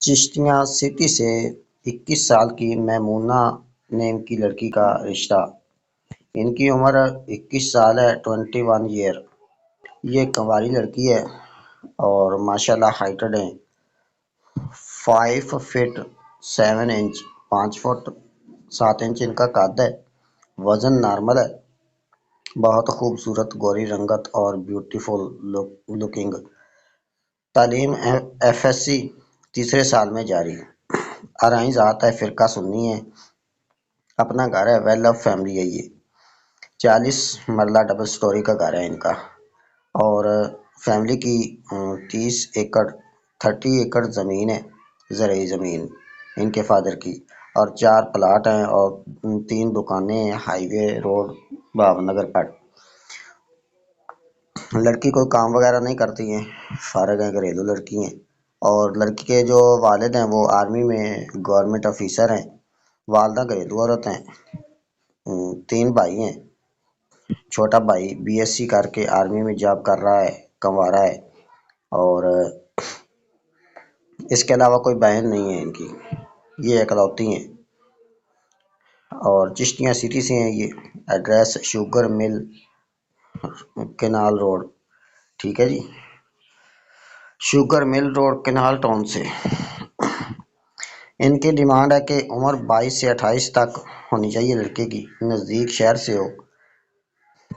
Chishtian city سے 21 سال کی میمونہ نیم کی لڑکی کا رشتہ۔ ان کی عمر 21 سال ہے، 21 ایئر۔ یہ کنواری لڑکی ہے اور ماشاءاللہ ہائٹڈ ہیں، 5 فٹ 7 انچ، 5 فٹ 7 انچ ان کا قد ہے۔ وزن نارمل ہے، بہت خوبصورت گوری رنگت اور بیوٹیفل لکنگ۔ تعلیم ایف ایس سی تیسرے سال میں جاری۔ آرائیں ذات ہے، فرقہ سنی ہے، اپنا گھر ہے، ویل آف فیملی ہے۔ یہ 40 مرلہ ڈبل سٹوری کا گھر ہے ان کا، اور فیملی کی 30 ایکڑ زمین ہے، زرعی زمین ان کے فادر کی، اور 4 پلاٹ ہیں اور 3 دکانیں ہیں، ہائی وے روڈ بھاون نگر پر۔ لڑکی کوئی کام وغیرہ نہیں کرتی ہیں، فارغ ہیں، گھریلو لڑکی ہیں۔ اور لڑکی کے جو والد ہیں وہ آرمی میں گورنمنٹ آفیسر ہیں، والدہ گھریلو عورت ہیں۔ 3 بھائی ہیں، چھوٹا بھائی بی ایس سی کر کے آرمی میں جاب کر رہا ہے، کنوارا ہے، اور اس کے علاوہ کوئی بہن نہیں ہے ان کی، یہ اکلوتی ہیں۔ اور چشتیاں سٹی سے ہیں یہ۔ Address sugar mill canal road, ٹھیک ہے جی، sugar mill road canal town سے۔ ان کی ڈیمانڈ ہے کہ عمر 22 سے 28 تک ہونی چاہیے لڑکے کی، نزدیک شہر سے ہو،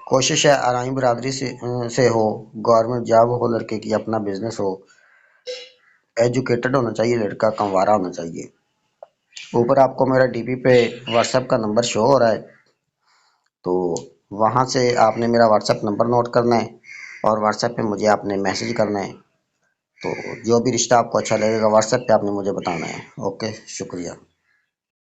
کوشش ہے آرائیں برادری سے ہو، گورنمنٹ جاب ہو لڑکے کی، اپنا بزنس ہو، ایجوکیٹڈ ہونا چاہیے لڑکا، کنوارا ہونا چاہیے۔ اوپر آپ کو میرا ڈی پی پہ واٹس ایپ کا نمبر شو ہو رہا ہے، تو وہاں سے آپ نے میرا واٹس ایپ نمبر نوٹ کرنا ہے اور واٹس ایپ پہ مجھے آپ نے میسج کرنا ہے۔ تو جو بھی رشتہ آپ کو اچھا لگے گا واٹس ایپ پہ آپ نے مجھے بتانا ہے۔ اوکے، شکریہ۔